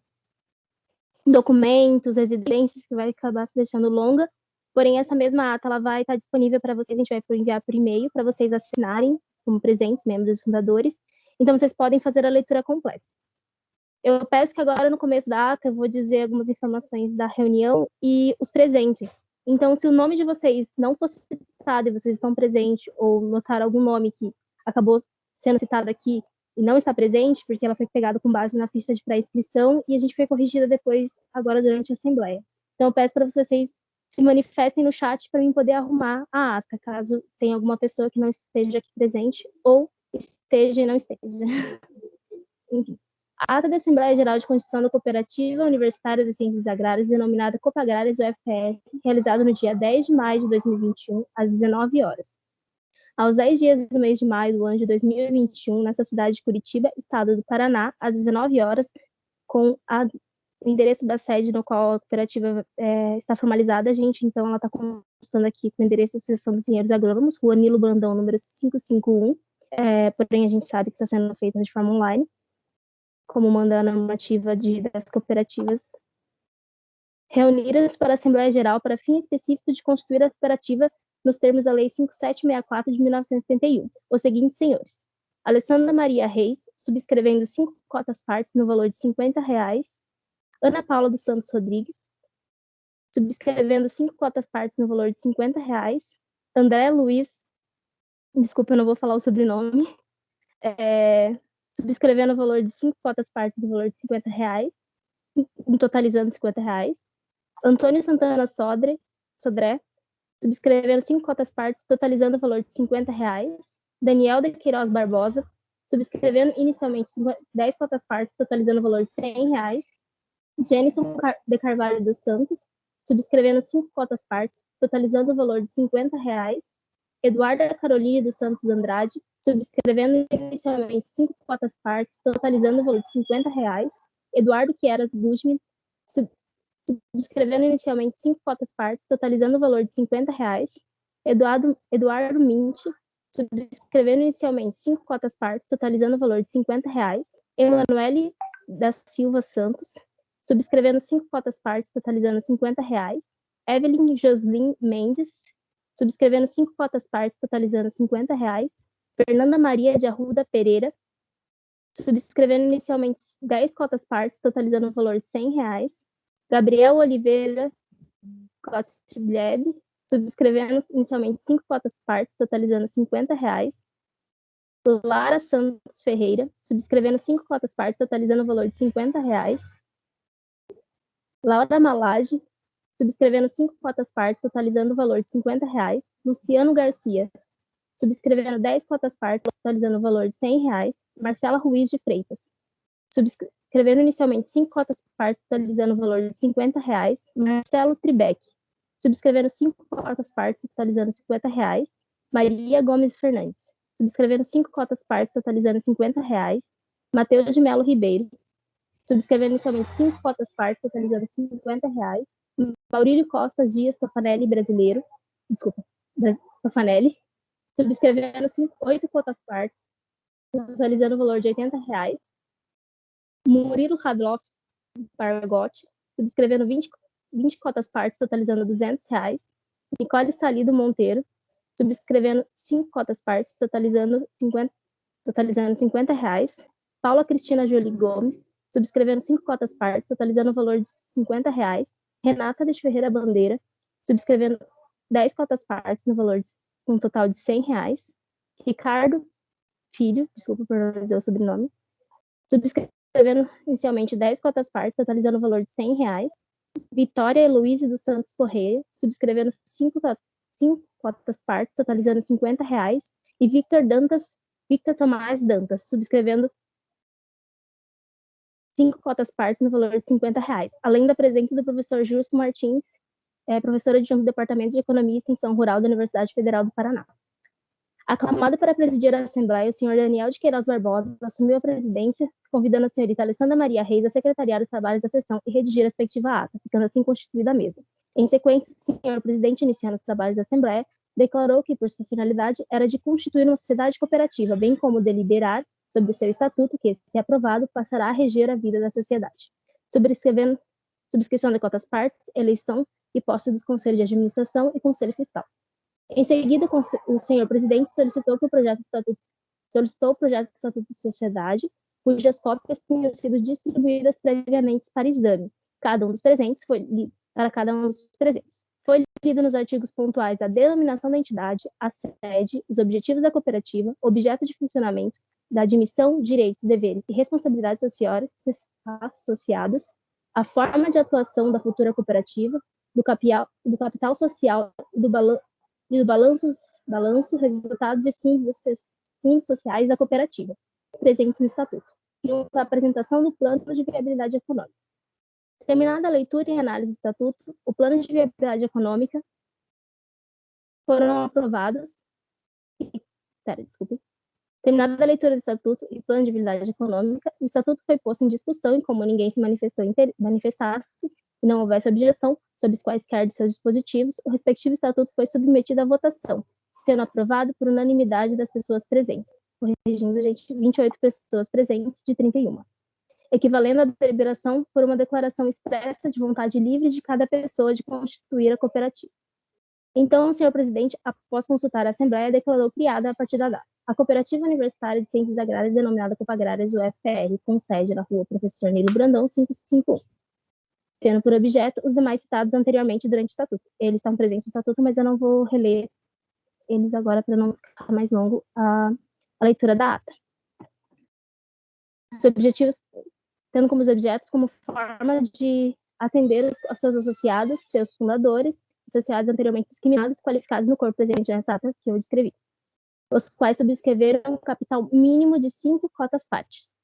documentos, residências, que vai acabar se deixando longa. Porém, essa mesma ata ela vai estar disponível para vocês, a gente vai enviar por e-mail para vocês assinarem como presentes, membros dos fundadores. Então, vocês podem fazer a leitura completa. Eu peço que agora, no começo da ata, eu vou dizer algumas informações da reunião e os presentes. Então, se o nome de vocês não for citado e vocês estão presentes, ou notar algum nome que acabou sendo citado aqui e não está presente, porque ela foi pegada com base na ficha de pré-inscrição e a gente foi corrigida depois, agora durante a Assembleia. Então, eu peço para vocês se manifestem no chat para mim poder arrumar a ata, caso tenha alguma pessoa que não esteja aqui presente ou esteja e não esteja. Enfim. A ata da Assembleia Geral de Constituição da Cooperativa Universitária de Ciências Agrárias, denominada Copagrárias UFPR, realizada no dia 10 de maio de 2021, às 19 horas. Aos 10 dias do mês de maio do ano de 2021, nessa cidade de Curitiba, estado do Paraná, às 19 horas, com o endereço da sede no qual a cooperativa está formalizada, gente, então ela está constando aqui com o endereço da Associação dos Engenheiros Agrônomos, Rua Nilo Brandão, número 551, porém a gente sabe que está sendo feita de forma online, como manda a normativa das cooperativas, reunidas para a Assembleia Geral para fim específico de constituir a cooperativa nos termos da Lei 5764 de 1971, os seguintes senhores: Alessandra Maria Reis, subscrevendo 5 cotas partes no valor de R$50, Ana Paula dos Santos Rodrigues, subscrevendo 5 cotas partes no valor de R$50, André Luiz, desculpa, eu não vou falar o sobrenome, subscrevendo o valor de 5 cotas partes no valor de R$50, totalizando R$50, Antônio Santana Sodré, subscrevendo 5 cotas partes, totalizando o valor de R$50, Daniel de Queiroz Barbosa, subscrevendo inicialmente 10 cotas partes, totalizando o valor de R$100, Jenison de Carvalho dos Santos, subscrevendo 5 cotas partes, totalizando o valor de R$50, Eduarda Caroline dos Santos Andrade, subscrevendo inicialmente 5 cotas partes, totalizando o valor de R$50, Eduardo Quieras Bushman, subscrevendo inicialmente 5 cotas partes, totalizando o valor de R$50, Eduardo Mint, subscrevendo inicialmente 5 cotas partes, totalizando o valor de R$50, Emanuele da Silva Santos, subscrevendo 5 cotas partes, totalizando R$50, Evelyn Joslin Mendes, subscrevendo 5 cotas partes, totalizando R$50, Fernanda Maria de Arruda Pereira, subscrevendo inicialmente 10 cotas partes, totalizando o valor de R$100, Gabriel Oliveira Gottlieb, subscrevendo inicialmente 5 cotas partes, totalizando R$50, Lara Santos Ferreira, subscrevendo 5 cotas partes, totalizando o valor de R$50, Laura Malage, subscrevendo 5 cotas partes, totalizando o valor de R$50, Luciano Garcia, subscrevendo 10 cotas partes, totalizando o valor de R$100, Marcela Ruiz de Freitas, subscrevendo inicialmente 5 cotas partes, totalizando o valor de R$50, Marcelo Tribeck, subscrevendo 5 cotas partes, totalizando R$50, Maria Gomes Fernandes, subscrevendo 5 cotas partes, totalizando R$50, Matheus de Melo Ribeiro, subscrevendo inicialmente 5 cotas partes, totalizando R$50, Maurílio Costa Dias Tofanelli Brasileiro, Tofanelli, subscrevendo 8 cotas partes, totalizando o valor de R$80, Murilo Radloff Bargotti, subscrevendo 20 cotas partes, totalizando R$200, Nicole Salido Monteiro, subscrevendo 5 cotas partes, totalizando R$50, Paula Cristina Jolie Gomes, subscrevendo 5 cotas partes, totalizando o valor de R$50, Renata de Ferreira Bandeira, subscrevendo 10 cotas partes, no valor de um total de R$100, Ricardo Filho, desculpa por não dizer o sobrenome, subscrevendo inicialmente 10 cotas partes, totalizando o valor de R$100, Vitória Heloíse dos Santos Correia, subscrevendo 5 cotas partes, totalizando R$50, e Victor Tomás Dantas, subscrevendo 5 cotas partes no valor de R$50, além da presença do professor Justo Martins, professor adjunto do Departamento de Economia e Extensão Rural da Universidade Federal do Paraná. Aclamado para presidir a Assembleia, o senhor Daniel de Queiroz Barbosa assumiu a presidência, convidando a senhorita Alessandra Maria Reis a secretariar os trabalhos da sessão e redigir a respectiva ata, ficando assim constituída a mesa. Em sequência, o senhor presidente, iniciando os trabalhos da Assembleia, declarou que, por sua finalidade, era de constituir uma sociedade cooperativa, bem como deliberar sobre o seu estatuto, que, se aprovado, passará a reger a vida da sociedade. Subscrição de cotas partes, eleição e posse dos conselhos de administração e conselho fiscal. Em seguida, o senhor presidente solicitou o projeto de estatuto de sociedade, cujas cópias tinham sido distribuídas previamente para exame. Cada um dos presentes foi lido nos artigos pontuais a denominação da entidade, a sede, os objetivos da cooperativa, objeto de funcionamento, da admissão, direitos, deveres e responsabilidades associados, a forma de atuação da futura cooperativa, do capital social e do balanço, resultados e fundos sociais da cooperativa, presentes no Estatuto. a apresentação do plano de viabilidade econômica. Terminada a leitura e análise do estatuto, o plano de viabilidade econômica foram aprovados. Terminada a leitura do estatuto e plano de viabilidade econômica, o estatuto foi posto em discussão e, como ninguém se manifestasse e não houvesse objeção sobre os quaisquer de seus dispositivos, o respectivo estatuto foi submetido à votação, sendo aprovado por unanimidade das pessoas presentes, corrigindo, gente, 28 pessoas presentes de 31, equivalendo à deliberação por uma declaração expressa de vontade livre de cada pessoa de constituir a cooperativa. Então, o senhor presidente, após consultar a Assembleia, declarou criada a partir da data a Cooperativa Universitária de Ciências Agrárias, denominada Copagrárias UFPR, com sede na rua Professor Nilo Brandão, 551, tendo por objeto os demais citados anteriormente durante o estatuto. Eles estão presentes no estatuto, mas eu não vou reler eles agora para não ficar mais longo a leitura da ata. Os objetivos, tendo como os objetos como forma de atender os seus associados, seus fundadores, associados anteriormente discriminados, qualificados no corpo presente nessa ata que eu descrevi, os quais subscreveram um capital mínimo de 5 cotas partes.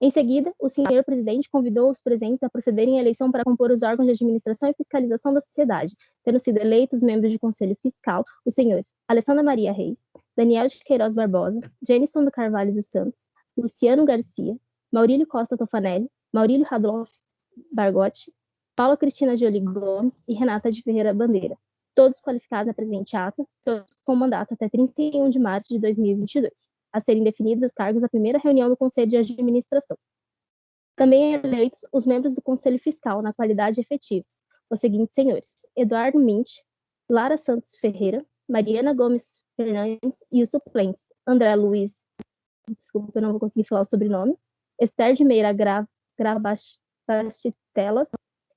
Em seguida, o senhor presidente convidou os presentes a procederem à eleição para compor os órgãos de administração e fiscalização da sociedade, tendo sido eleitos membros do Conselho Fiscal os senhores Alessandra Maria Reis, Daniel de Queiroz Barbosa, Jenison do Carvalho dos Santos, Luciano Garcia, Maurílio Costa Tofanelli, Maurílio Radolf Bargotti, Paula Cristina Jolie Gomes e Renata de Ferreira Bandeira, todos qualificados na presente ata, todos com mandato até 31 de março de 2022, a serem definidos os cargos da primeira reunião do Conselho de Administração. Também eleitos os membros do Conselho Fiscal na qualidade efetivos, os seguintes senhores: Eduardo Mint, Lara Santos Ferreira, Mariana Gomes Fernandes e os suplentes: André Luiz, desculpa, eu não vou conseguir falar o sobrenome, Esther de Meira Gravastella,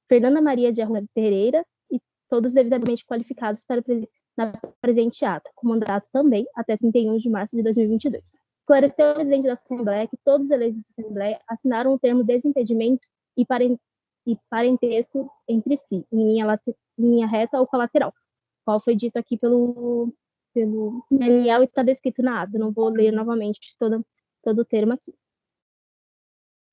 Fernanda Maria de Arruda Pereira, todos devidamente qualificados na presente ata, com mandato também até 31 de março de 2022. Esclareceu o presidente da Assembleia que todos os eleitos da Assembleia assinaram o termo desimpedimento e parentesco entre si, em linha reta ou colateral, qual foi dito aqui pelo Daniel e está descrito na ata. Não vou ler novamente todo o termo aqui.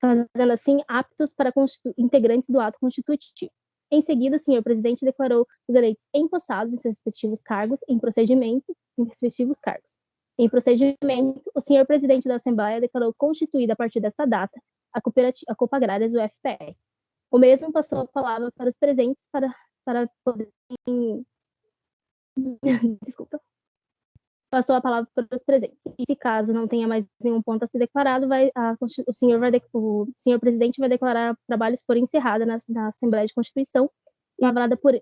Fazendo assim, aptos para integrantes do ato constitutivo. Em seguida, o senhor presidente declarou os eleitos empossados em seus respectivos cargos, em procedimento, Em procedimento, o senhor presidente da Assembleia declarou constituída a partir desta data a Copagrárias UFPR. O mesmo passou a palavra para os presentes para poderem... Desculpa. Passou a palavra para os presentes. E se caso não tenha mais nenhum ponto a ser declarado, o senhor presidente vai declarar trabalhos por encerrada na Assembleia de Constituição, avalada por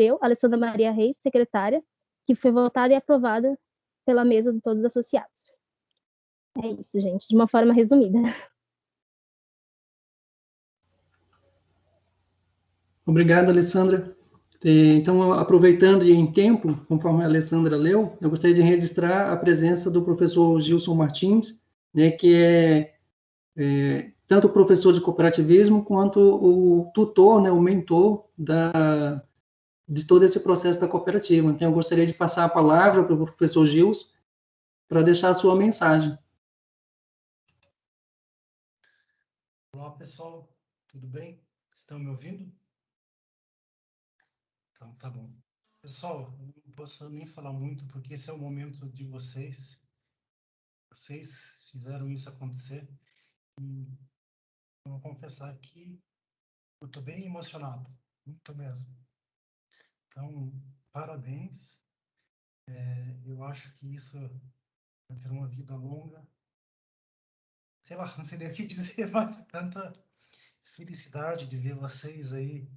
eu, Alessandra Maria Reis, secretária, que foi votada e aprovada pela mesa de todos os associados. É isso, gente, de uma forma resumida. Obrigado, Alessandra. Então, aproveitando e em tempo, conforme a Alessandra leu, eu gostaria de registrar a presença do professor Gilson Martins, né, que é tanto professor de cooperativismo quanto o tutor, né, o mentor de todo esse processo da cooperativa. Então, eu gostaria de passar a palavra para o professor Gilson para deixar a sua mensagem. Olá, pessoal. Tudo bem? Estão me ouvindo? Então, tá bom. Pessoal, não posso nem falar muito, porque esse é o momento de vocês. Vocês fizeram isso acontecer. E eu vou confessar que eu estou bem emocionado. Muito mesmo. Então, parabéns. Eu acho que isso vai ter uma vida longa. Sei lá, não sei nem o que dizer, mas tanta felicidade de ver vocês aí,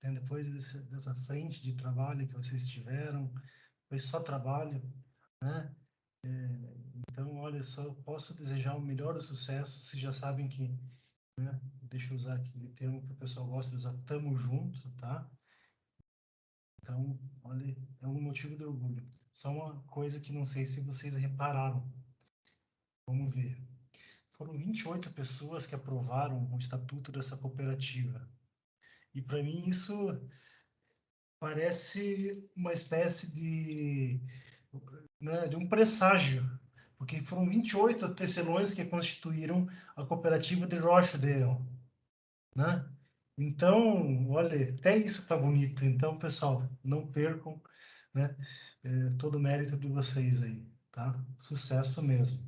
né, depois dessa frente de trabalho que vocês tiveram. Foi só trabalho, né? Então, olha só, posso desejar o melhor do sucesso. Vocês já sabem que, né, deixa eu usar aquele termo que o pessoal gosta de usar, tamo junto, tá? Então, olha, é um motivo de orgulho. Só uma coisa que não sei se vocês repararam. Vamos ver. Foram 28 pessoas que aprovaram o estatuto dessa cooperativa. E para mim isso parece uma espécie de, né, de um presságio, porque foram 28 tecelões que constituíram a cooperativa de Rochdale, né? Então, olha, até isso tá bonito. Então, pessoal, não percam, né, todo o mérito de vocês aí, tá? Sucesso mesmo.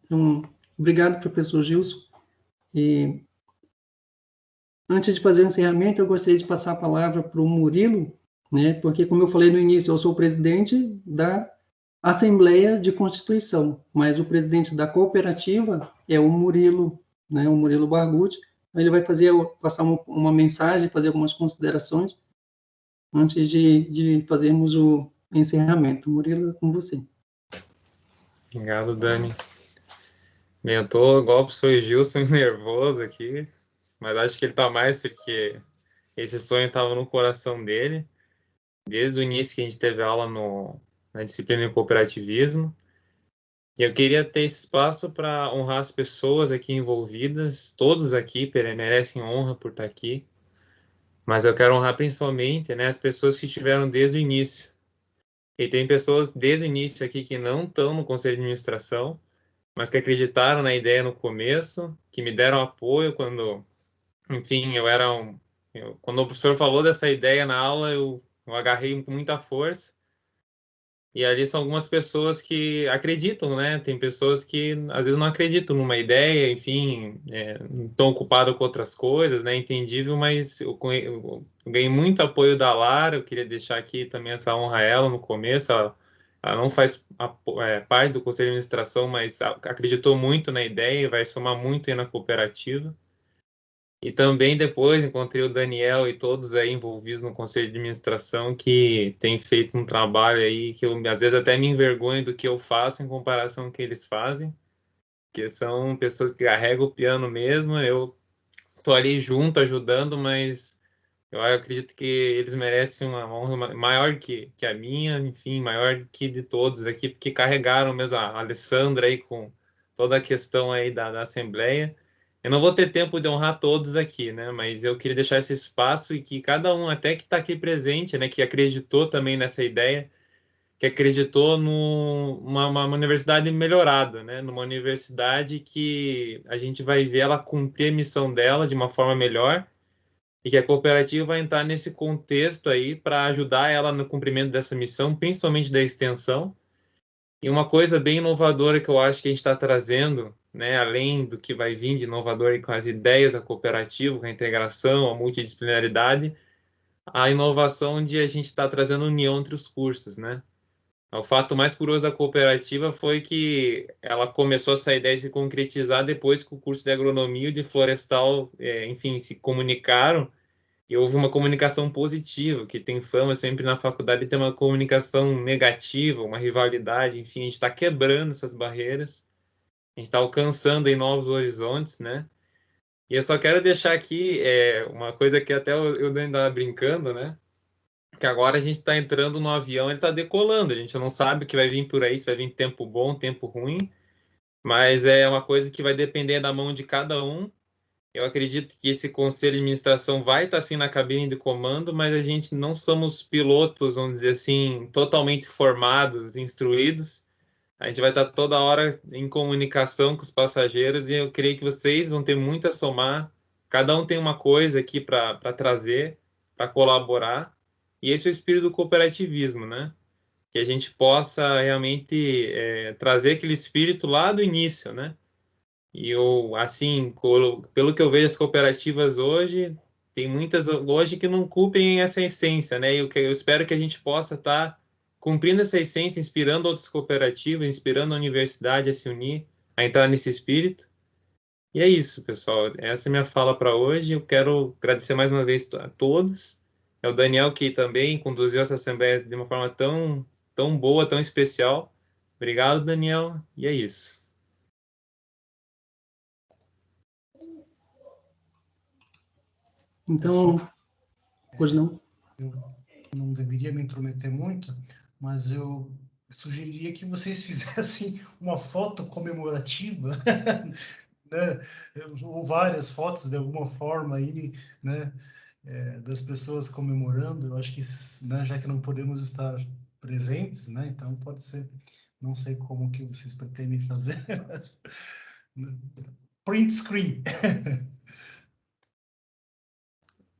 Então, obrigado, professor Gilson. E antes de fazer o encerramento, eu gostaria de passar a palavra para o Murilo, né, porque, como eu falei no início, eu sou o presidente da Assembleia de Constituição, mas o presidente da cooperativa é o Murilo, né, o Murilo Bargucci. Ele vai passar uma mensagem, fazer algumas considerações antes de fazermos o encerramento. Murilo, é com você. Obrigado, Dani. Bem, eu tô igual o professor Gilson, nervoso aqui, mas acho que ele tá mais porque esse sonho estava no coração dele, desde o início que a gente teve aula na disciplina de cooperativismo. E eu queria ter esse espaço para honrar as pessoas aqui envolvidas, todos aqui merecem honra por estar aqui, mas eu quero honrar principalmente, né, as pessoas que estiveram desde o início. E tem pessoas desde o início aqui que não estão no conselho de administração, mas que acreditaram na ideia no começo, que me deram apoio quando, enfim, quando o professor falou dessa ideia na aula, eu agarrei com muita força. E ali são algumas pessoas que acreditam, né? Tem pessoas que às vezes não acreditam numa ideia, enfim, estão ocupadas com outras coisas, né? Entendível, mas eu ganhei muito apoio da Lara. Eu queria deixar aqui também essa honra a ela no começo. Ela não faz parte do conselho de administração, mas acreditou muito na ideia e vai somar muito aí na cooperativa. E também depois encontrei o Daniel e todos aí envolvidos no conselho de administração que têm feito um trabalho aí que eu às vezes até me envergonho do que eu faço em comparação com o que eles fazem, que são pessoas que carregam o piano mesmo, eu tô ali junto ajudando, mas eu acredito que eles merecem uma honra maior que a minha, enfim, maior que de todos aqui, porque carregaram mesmo a Alessandra aí com toda a questão aí da Assembleia. Eu não vou ter tempo de honrar todos aqui, né? Mas eu queria deixar esse espaço e que cada um, até que está aqui presente, né, que acreditou também nessa ideia, que acreditou numa universidade melhorada, né? Numa universidade que a gente vai ver ela cumprir a missão dela de uma forma melhor e que a cooperativa vai entrar nesse contexto aí para ajudar ela no cumprimento dessa missão, principalmente da extensão. E uma coisa bem inovadora que eu acho que a gente está trazendo, né, além do que vai vir de inovador aí com as ideias da cooperativa, com a integração, a multidisciplinaridade, a inovação de a gente estar trazendo união entre os cursos, né? O fato mais curioso da cooperativa foi que ela começou essa ideia a se concretizar depois que o curso de agronomia e de florestal, enfim, se comunicaram e houve uma comunicação positiva, que tem fama sempre na faculdade de ter uma comunicação negativa, uma rivalidade, enfim, a gente está quebrando essas barreiras, a gente está alcançando em novos horizontes, né? E eu só quero deixar aqui uma coisa que até eu ainda brincando, né? Que agora a gente está entrando no avião, ele está decolando, a gente não sabe o que vai vir por aí, se vai vir tempo bom, tempo ruim, mas é uma coisa que vai depender da mão de cada um. Eu acredito que esse conselho de administração vai estar assim na cabine de comando, mas a gente não somos pilotos, vamos dizer assim, totalmente formados, instruídos. A gente vai estar toda hora em comunicação com os passageiros e eu creio que vocês vão ter muito a somar. Cada um tem uma coisa aqui para trazer, para colaborar. E esse é o espírito do cooperativismo, né? Que a gente possa realmente trazer aquele espírito lá do início, né? E eu, assim, pelo que eu vejo as cooperativas hoje, tem muitas hoje que não cumprem essa essência, né? E eu espero que a gente possa estar cumprindo essa essência, inspirando outras cooperativas, inspirando a universidade a se unir, a entrar nesse espírito. E é isso, pessoal. Essa é a minha fala para hoje. Eu quero agradecer mais uma vez a todos. É o Daniel que também conduziu essa assembleia de uma forma tão boa, tão especial. Obrigado, Daniel. E é isso. Então, hoje não. Eu não deveria me intrometer muito, mas eu sugeriria que vocês fizessem uma foto comemorativa, né? Ou várias fotos de alguma forma aí, né? das pessoas comemorando, eu acho que, né, já que não podemos estar presentes, né, então pode ser, não sei como que vocês pretendem fazer, mas, print screen.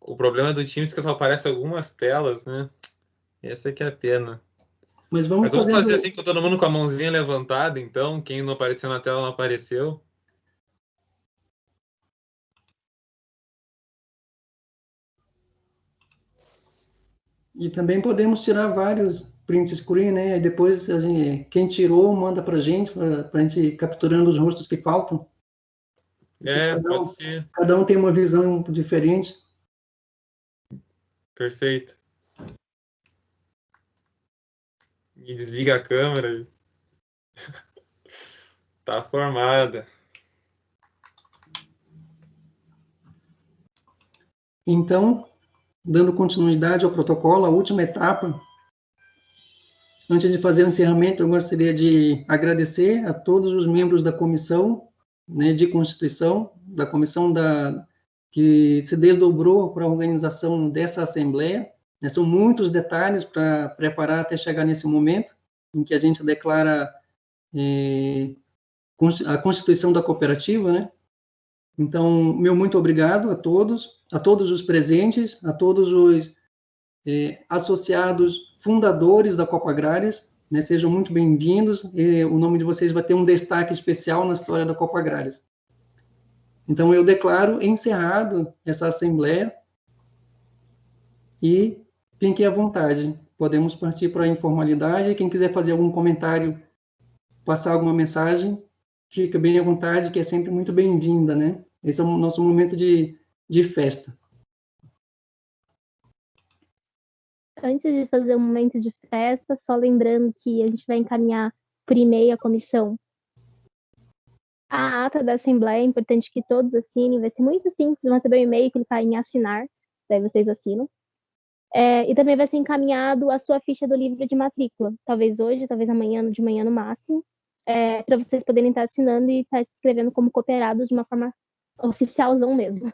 O problema do Teams é que só aparece algumas telas, né? Essa que é a pena. Mas Mas vamos fazer fazendo... assim com todo mundo com a mãozinha levantada, então. Quem não apareceu na tela não apareceu. E também podemos tirar vários print screen, né? E depois quem tirou manda para a gente ir capturando os rostos que faltam. Pode ser. Cada um tem uma visão diferente. Perfeito. E desliga a câmera. Tá formada. Então, dando continuidade ao protocolo, a última etapa, antes de fazer o encerramento, eu gostaria de agradecer a todos os membros da comissão, né, de Constituição, da comissão que se desdobrou para a organização dessa Assembleia. Né, são muitos detalhes para preparar até chegar nesse momento, em que a gente declara a Constituição da Cooperativa, né? Então, meu muito obrigado a todos os presentes, a todos os associados fundadores da Copa Agrárias, né, sejam muito bem-vindos, o nome de vocês vai ter um destaque especial na história da Copa Agrárias. Então, eu declaro encerrado essa Assembleia e fiquem à vontade, podemos partir para a informalidade, quem quiser fazer algum comentário, passar alguma mensagem, fica bem à vontade, que é sempre muito bem-vinda, né? Esse é o nosso momento de festa. Antes de fazer um momento de festa, só lembrando que a gente vai encaminhar por e-mail à comissão a ata da Assembleia, é importante que todos assinem, vai ser muito simples, vão receber um e-mail, clicar em assinar, daí vocês assinam. E também vai ser encaminhado a sua ficha do livro de matrícula, talvez hoje, talvez amanhã, de manhã no máximo, para vocês poderem estar assinando e estar se inscrevendo como cooperados de uma forma oficialzão mesmo.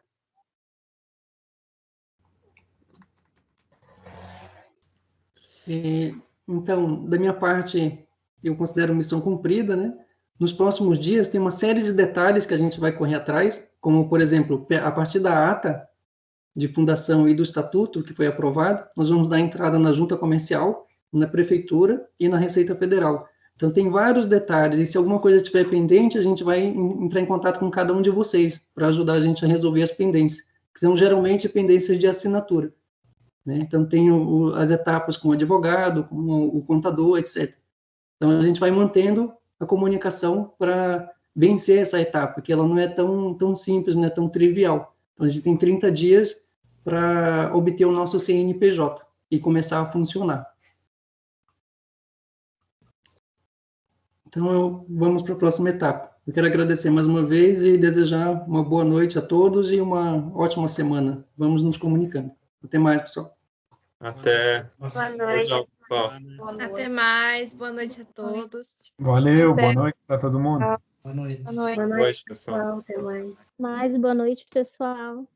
Então, da minha parte, eu considero missão cumprida, né? Nos próximos dias tem uma série de detalhes que a gente vai correr atrás, como, por exemplo, a partir da ata de fundação e do estatuto que foi aprovado, nós vamos dar entrada na junta comercial, na prefeitura e na Receita Federal. Então, tem vários detalhes, e se alguma coisa estiver pendente, a gente vai entrar em contato com cada um de vocês, para ajudar a gente a resolver as pendências, que são geralmente pendências de assinatura. Né? Então, tem as etapas com o advogado, com o contador, etc. Então, a gente vai mantendo a comunicação para vencer essa etapa, que ela não é tão simples, não é tão trivial. Então, a gente tem 30 dias para obter o nosso CNPJ e começar a funcionar. Então, vamos para a próxima etapa. Eu quero agradecer mais uma vez e desejar uma boa noite a todos e uma ótima semana. Vamos nos comunicando. Até mais, pessoal. Até. Boa noite. Tchau, pessoal. Até mais. Boa noite a todos. Valeu, boa noite para todo mundo. Boa noite. Boa noite. Boa noite, pessoal. Mais boa noite, pessoal.